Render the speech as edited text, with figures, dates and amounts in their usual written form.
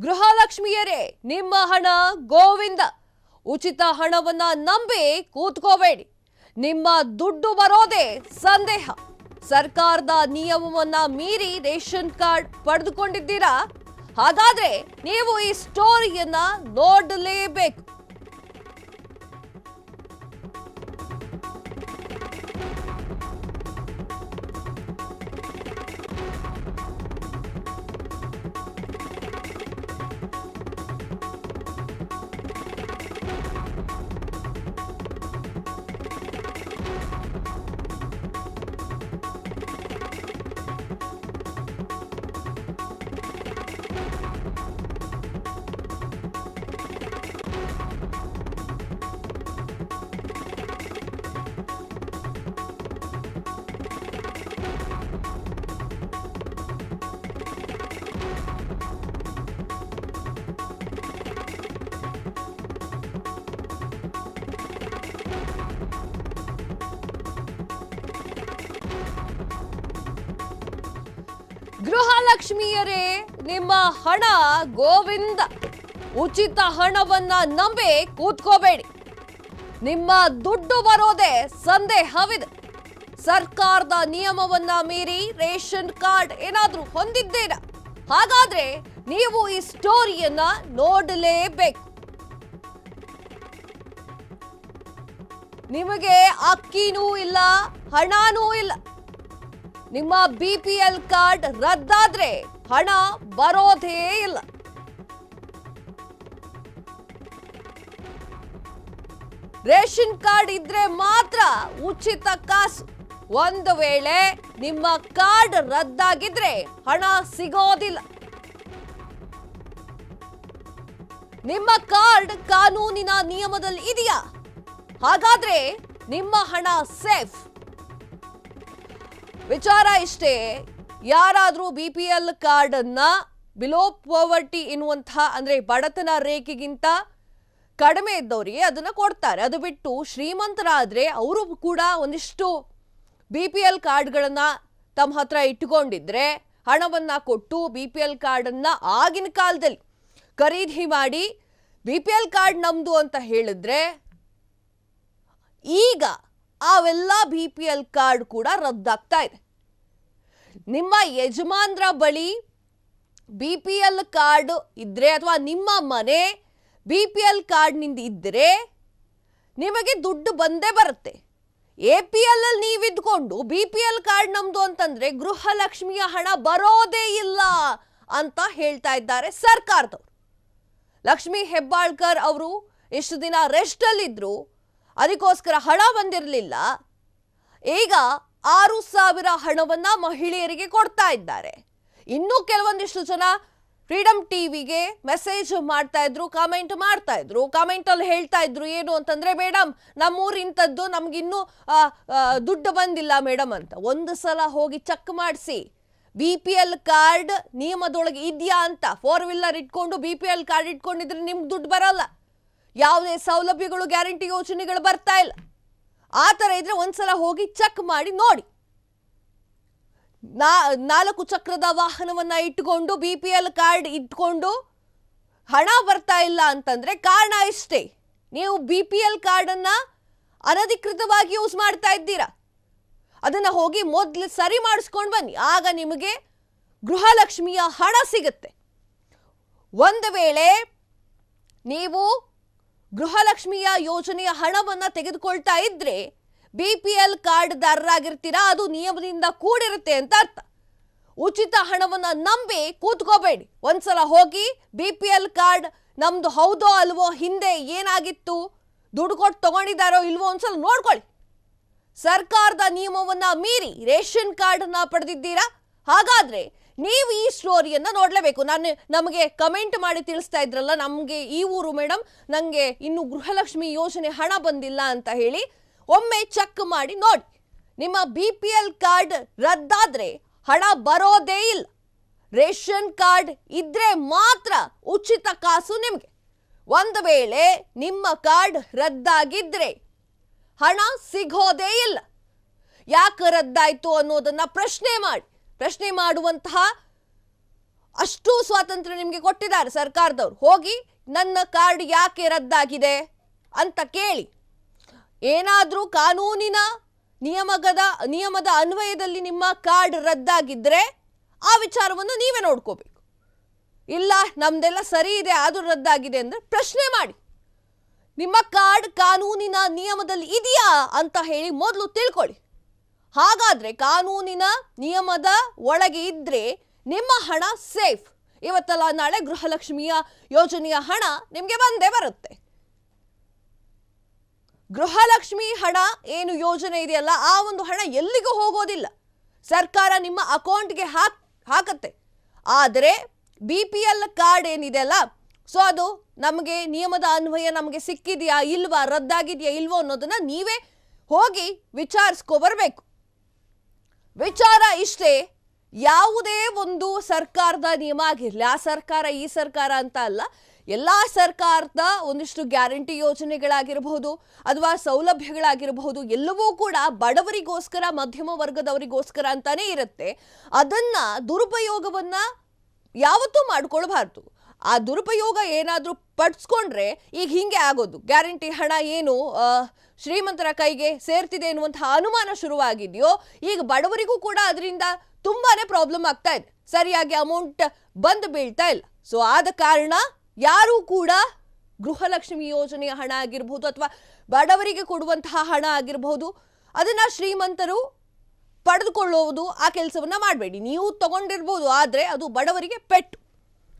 ಗೃಹಲಕ್ಷ್ಮಿಯರೇ ನಿಮ್ಮ ಹಣ ಗೋವಿಂದ. ಉಚಿತ ಹಣವನ್ನ ನಂಬಿ ಕೂತ್ಕೋಬೇಡಿ. ನಿಮ್ಮ ದುಡ್ಡು ಬರೋದೇ ಸಂದೇಹ. ಸರ್ಕಾರದ ನಿಯಮವನ್ನ ಮೀರಿ ರೇಷನ್ ಕಾರ್ಡ್ ಪಡೆದುಕೊಂಡಿದ್ದೀರಾ? ಹಾಗಾದ್ರೆ ನೀವು ಈ ಸ್ಟೋರಿಯನ್ನ ನೋಡಲೇಬೇಕು. ಗೃಹಲಕ್ಷ್ಮಿಯರೇ ನಿಮ್ಮ ಹಣ ಗೋವಿಂದ. ಉಚಿತ ಹಣವನ್ನ ನಂಬಿ ಕೂತ್ಕೋಬೇಡಿ. ನಿಮ್ಮ ದುಡ್ಡು ಬರೋದೇ ಸಂದೇಹವಿದೆ. ಸರ್ಕಾರದ ನಿಯಮವನ್ನ ಮೀರಿ ರೇಷನ್ ಕಾರ್ಡ್ ಏನಾದ್ರೂ ಹೊಂದಿದ್ದೀರಾ? ಹಾಗಾದ್ರೆ ನೀವು ಈ ಸ್ಟೋರಿಯನ್ನ ನೋಡಲೇಬೇಕು. ನಿಮಗೆ ಅಕ್ಕಿನೂ ಇಲ್ಲ, ಹಣನೂ ಇಲ್ಲ. ನಿಮ್ಮ BPL ಕಾರ್ಡ್ ರದ್ದಾದ್ರೆ ಹಣ ಬರೋದೇ ಇಲ್ಲ. ರೇಷನ್ ಕಾರ್ಡ್ ಇದ್ರೆ ಮಾತ್ರ ಉಚಿತ ಕಾಸು. ಒಂದು ವೇಳೆ ನಿಮ್ಮ ಕಾರ್ಡ್ ರದ್ದಾಗಿದ್ರೆ ಹಣ ಸಿಗೋದಿಲ್ಲ. ನಿಮ್ಮ ಕಾರ್ಡ್ ಕಾನೂನಿನ ನಿಯಮದಲ್ಲಿ ಇದೆಯಾ? ಹಾಗಾದ್ರೆ ನಿಮ್ಮ ಹಣ ಸೇಫ್. ವಿಚಾರ ಇಷ್ಟೇ, ಯಾರಾದ್ರೂ BPL ಕಾರ್ಡ್ ಅನ್ನ ಬಿಲೋ ಪಾವರ್ಟಿ ಎನ್ನುವಂತಹ ಅಂದ್ರೆ ಬಡತನ ರೇಖೆಗಿಂತ ಕಡಿಮೆ ಇದ್ದವರಿಗೆ ಅದನ್ನ ಕೊಡ್ತಾರೆ. ಅದು ಬಿಟ್ಟು ಶ್ರೀಮಂತರಾದ್ರೆ ಅವರು ಕೂಡ ಒಂದಿಷ್ಟು BPL ಕಾರ್ಡ್ಗಳನ್ನ ತಮ್ಮ ಹತ್ರ ಇಟ್ಟುಕೊಂಡಿದ್ರೆ ಹಣವನ್ನ ಕೊಟ್ಟು BPL ಕಾರ್ಡನ್ನ ಆಗಿನ ಕಾಲದಲ್ಲಿ ಖರೀದಿ ಮಾಡಿ BPL ಕಾರ್ಡ್ ನಮ್ದು ಅಂತ ಹೇಳಿದ್ರೆ ಈಗ ಅವೆಲ್ಲ BPL ಕಾರ್ಡ್ ಕೂಡ ರದ್ದಾಗ್ತಾ ಇದೆ. ನಿಮ್ಮ ಯಜಮಾನ್ರ ಬಳಿ BPL ಕಾರ್ಡ್ ಇದ್ರೆ ಅಥವಾ ನಿಮ್ಮ ಮನೆ BPL ಕಾರ್ಡ್ನಿಂದ ಇದ್ದರೆ ನಿಮಗೆ ದುಡ್ಡು ಬಂದೇ ಬರುತ್ತೆ. APL ಅಲ್ಲಿ ನೀವಿದ್ಕೊಂಡು BPL ಕಾರ್ಡ್ ನಮ್ದು ಅಂತಂದ್ರೆ ಗೃಹಲಕ್ಷ್ಮಿಯ ಹಣ ಬರೋದೇ ಇಲ್ಲ ಅಂತ ಹೇಳ್ತಾ ಇದ್ದಾರೆ ಸರ್ಕಾರದವರು. ಲಕ್ಷ್ಮಿ ಹೆಬ್ಬಾಳ್ಕರ್ ಅವರು ಇಷ್ಟು ದಿನ ರೆಸ್ಟ್ ಅಲ್ಲಿದ್ರು, ಅದಕ್ಕೋಸ್ಕರ ಹಣ ಬಂದಿರಲಿಲ್ಲ. ಈಗ 6,000 ಹಣವನ್ನ ಮಹಿಳೆಯರಿಗೆ ಕೊಡ್ತಾ ಇದ್ದಾರೆ. ಇನ್ನೂ ಕೆಲವೊಂದಿಷ್ಟು ಜನ ಫ್ರೀಡಮ್ ಟಿವಿಗೆ ಮೆಸೇಜ್ ಮಾಡ್ತಾ ಇದ್ರು, ಕಾಮೆಂಟ್ ಮಾಡ್ತಾ ಇದ್ರು. ಕಾಮೆಂಟ್ ಅಲ್ಲಿ ಹೇಳ್ತಾ ಇದ್ರು ಏನು ಅಂತಂದ್ರೆ, ಮೇಡಮ್ ನಮ್ಮೂರಿಂಥದ್ದು ನಮ್ಗಿನ್ನೂ ದುಡ್ಡು ಬಂದಿಲ್ಲ ಮೇಡಮ್ ಅಂತ. ಒಂದು ಸಲ ಹೋಗಿ ಚೆಕ್ ಮಾಡಿಸಿ BPL ಕಾರ್ಡ್ ನಿಯಮದೊಳಗೆ ಇದೆಯಾ ಅಂತ. 4 ವೀಲರ್ ಇಟ್ಕೊಂಡು BPL ಕಾರ್ಡ್ ಇಟ್ಕೊಂಡಿದ್ರೆ ನಿಮ್ಗೆ ದುಡ್ಡು ಬರಲ್ಲ. ಯಾವುದೇ ಸೌಲಭ್ಯಗಳು ಗ್ಯಾರಂಟಿ ಯೋಜನೆಗಳು ಬರ್ತಾ ಇಲ್ಲ. ಆ ಥರ ಇದ್ರೆ ಒಂದ್ಸಲ ಹೋಗಿ ಚೆಕ್ ಮಾಡಿ ನೋಡಿ. 4 ಚಕ್ರದ ವಾಹನವನ್ನ ಇಟ್ಕೊಂಡು BPL ಕಾರ್ಡ್ ಇಟ್ಕೊಂಡು ಹಣ ಬರ್ತಾ ಇಲ್ಲ ಅಂತಂದ್ರೆ ಕಾರಣ ಇಷ್ಟೇ, ನೀವು BPL ಕಾರ್ಡನ್ನ ಅನಧಿಕೃತವಾಗಿ ಯೂಸ್ ಮಾಡ್ತಾ ಇದ್ದೀರಾ. ಅದನ್ನ ಹೋಗಿ ಮೊದಲು ಸರಿ ಮಾಡಿಸ್ಕೊಂಡು ಬನ್ನಿ, ಆಗ ನಿಮಗೆ ಗೃಹಲಕ್ಷ್ಮಿಯ ಹಣ ಸಿಗುತ್ತೆ. ಒಂದು ವೇಳೆ ನೀವು ಗೃಹಲಕ್ಷ್ಮಿಯ ಯೋಜನೆಯ ಹಣವನ್ನ ತೆಗೆದುಕೊಳ್ತಾ ಇದ್ರೆ BPL ಕಾರ್ಡ್ದಾರರಾಗಿರ್ತೀರಾ, ಅದು ನಿಯಮದಿಂದ ಕೂಡಿರುತ್ತೆ ಅಂತ ಅರ್ಥ. ಉಚಿತ ಹಣವನ್ನ ನಂಬಿ ಕೂತ್ಕೋಬೇಡಿ. ಒಂದ್ಸಲ ಹೋಗಿ BPL ಕಾರ್ಡ್ ನಮ್ದು ಹೌದೋ ಅಲ್ವೋ, ಹಿಂದೆ ಏನಾಗಿತ್ತು, ದುಡ್ಡು ಕೊಟ್ಟು ತಗೊಂಡಿದ್ದಾರೋ ಇಲ್ವೋ ಒಂದ್ಸಲ ನೋಡ್ಕೊಳ್ಳಿ. ಸರ್ಕಾರದ ನಿಯಮವನ್ನ ಮೀರಿ ರೇಷನ್ ಕಾರ್ಡ್ ಅನ್ನ ಪಡೆದಿದ್ದೀರಾ? ಹಾಗಾದ್ರೆ ನೀವು ಈ ಸ್ಟೋರಿಯನ್ನ ನೋಡ್ಲೇಬೇಕು. ನಮಗೆ ಕಮೆಂಟ್ ಮಾಡಿ ತಿಳಿಸ್ತಾ ಇದ್ರಲ್ಲ, ನಮಗೆ ಈ ಊರು ಮೇಡಮ್, ನಂಗೆ ಇನ್ನು ಗೃಹಲಕ್ಷ್ಮಿ ಯೋಜನೆ ಹಣ ಬಂದಿಲ್ಲ ಅಂತ ಹೇಳಿ ಒಮ್ಮೆ ಚೆಕ್ ಮಾಡಿ ನೋಡಿ. ನಿಮ್ಮ BPL ಕಾರ್ಡ್ ರದ್ದಾದ್ರೆ ಹಣ ಬರೋದೇ ಇಲ್ಲ. ರೇಷನ್ ಕಾರ್ಡ್ ಇದ್ರೆ ಮಾತ್ರ ಉಚಿತ ಕಾಸು ನಿಮಗೆ. ಒಂದು ವೇಳೆ ನಿಮ್ಮ ಕಾರ್ಡ್ ರದ್ದಾಗಿದ್ರೆ ಹಣ ಸಿಗೋದೇ ಇಲ್ಲ. ಯಾಕೆ ರದ್ದಾಯ್ತು ಅನ್ನೋದನ್ನ ಪ್ರಶ್ನೆ ಮಾಡುವಂತಹ ಅಷ್ಟು ಸ್ವಾತಂತ್ರ್ಯ ನಿಮಗೆ ಕೊಟ್ಟಿದ್ದಾರೆ ಸರ್ಕಾರದವರು. ಹೋಗಿ ನನ್ನ ಕಾರ್ಡ್ ಯಾಕೆ ರದ್ದಾಗಿದೆ ಅಂತ ಕೇಳಿ. ಏನಾದರೂ ಕಾನೂನಿನ ನಿಯಮದ ಅನ್ವಯದಲ್ಲಿ ನಿಮ್ಮ ಕಾರ್ಡ್ ರದ್ದಾಗಿದ್ದರೆ ಆ ವಿಚಾರವನ್ನು ನೀವೇ ನೋಡ್ಕೋಬೇಕು. ಇಲ್ಲ ನಮ್ದೆಲ್ಲ ಸರಿ ಇದೆ ಆದರೂ ರದ್ದಾಗಿದೆ ಅಂದರೆ ಪ್ರಶ್ನೆ ಮಾಡಿ. ನಿಮ್ಮ ಕಾರ್ಡ್ ಕಾನೂನಿನ ನಿಯಮದಲ್ಲಿ ಇದೆಯಾ ಅಂತ ಹೇಳಿ ಮೊದಲು ತಿಳ್ಕೊಳ್ಳಿ. ಹಾಗಾದ್ರೆ ಕಾನೂನಿನ ನಿಯಮದ ಒಳಗೆ ಇದ್ರೆ ನಿಮ್ಮ ಹಣ ಸೇಫ್. ಇವತ್ತಲ್ಲ ನಾಳೆ ಗೃಹಲಕ್ಷ್ಮಿಯ ಯೋಜನೆಯ ಹಣ ನಿಮಗೆ ಬಂದೇ ಬರುತ್ತೆ. ಗೃಹಲಕ್ಷ್ಮಿ ಹಣ ಏನು ಯೋಜನೆ ಇದೆಯಲ್ಲ, ಆ ಒಂದು ಹಣ ಎಲ್ಲಿಗೂ ಹೋಗೋದಿಲ್ಲ, ಸರ್ಕಾರ ನಿಮ್ಮ ಅಕೌಂಟ್ಗೆ ಹಾಕತ್ತೆ. ಆದರೆ BPL ಕಾರ್ಡ್ ಏನಿದೆಯಲ್ಲ, ಸೊ ಅದು ನಮಗೆ ನಿಯಮದ ಅನ್ವಯ ನಮಗೆ ಸಿಕ್ಕಿದೆಯಾ ಇಲ್ವಾ, ರದ್ದಾಗಿದೆಯಾ ಇಲ್ವೋ ಅನ್ನೋದನ್ನ ನೀವೇ ಹೋಗಿ ವಿಚಾರಿಸ್ಕೊಬರ್ಬೇಕು. ವಿಚಾರ ಇಷ್ಟೇ, ಯಾವುದೇ ಒಂದು ಸರ್ಕಾರದ ನಿಯಮ ಆಗಿರಲಿ, ಆ ಸರ್ಕಾರ ಈ ಸರ್ಕಾರ ಅಂತ ಅಲ್ಲ, ಎಲ್ಲ ಸರ್ಕಾರದ ಒಂದಿಷ್ಟು ಗ್ಯಾರಂಟಿ ಯೋಜನೆಗಳಾಗಿರಬಹುದು ಅಥವಾ ಸೌಲಭ್ಯಗಳಾಗಿರಬಹುದು, ಎಲ್ಲವೂ ಕೂಡ ಬಡವರಿಗೋಸ್ಕರ, ಮಧ್ಯಮ ವರ್ಗದವರಿಗೋಸ್ಕರ ಅಂತಾನೆ ಇರುತ್ತೆ. ಅದನ್ನ ದುರುಪಯೋಗವನ್ನ ಯಾವತ್ತೂ ಮಾಡ್ಕೊಳ್ಬಾರ್ದು. ಆ ದುರುಪಯೋಗ ಏನಾದರೂ ಪಡಿಸ್ಕೊಂಡ್ರೆ ಈಗ ಹಿಂಗೆ ಆಗೋದು. ಗ್ಯಾರಂಟಿ ಹಣ ಏನು ಶ್ರೀಮಂತರ ಕೈಗೆ ಸೇರ್ತಿದೆ ಎನ್ನುವಂತಹ ಅನುಮಾನ ಶುರುವಾಗಿದೆಯೋ, ಈಗ ಬಡವರಿಗೂ ಕೂಡ ಅದರಿಂದ ತುಂಬಾನೇ ಪ್ರಾಬ್ಲಮ್ ಆಗ್ತಾ ಇದೆ, ಸರಿಯಾಗಿ ಅಮೌಂಟ್ ಬಂದು ಬೀಳ್ತಾ ಇಲ್ಲ. ಸೊ ಆದ ಕಾರಣ ಯಾರೂ ಕೂಡ ಗೃಹಲಕ್ಷ್ಮಿ ಯೋಜನೆಯ ಹಣ ಆಗಿರಬಹುದು ಅಥವಾ ಬಡವರಿಗೆ ಕೊಡುವಂತಹ ಹಣ ಆಗಿರಬಹುದು, ಅದನ್ನ ಶ್ರೀಮಂತರು ಪಡೆದುಕೊಳ್ಳುವುದು ಆ ಕೆಲಸವನ್ನ ಮಾಡಬೇಡಿ. ನೀವು ತಗೊಂಡಿರ್ಬೋದು, ಆದರೆ ಅದು ಬಡವರಿಗೆ ಪೆಟ್ಟು.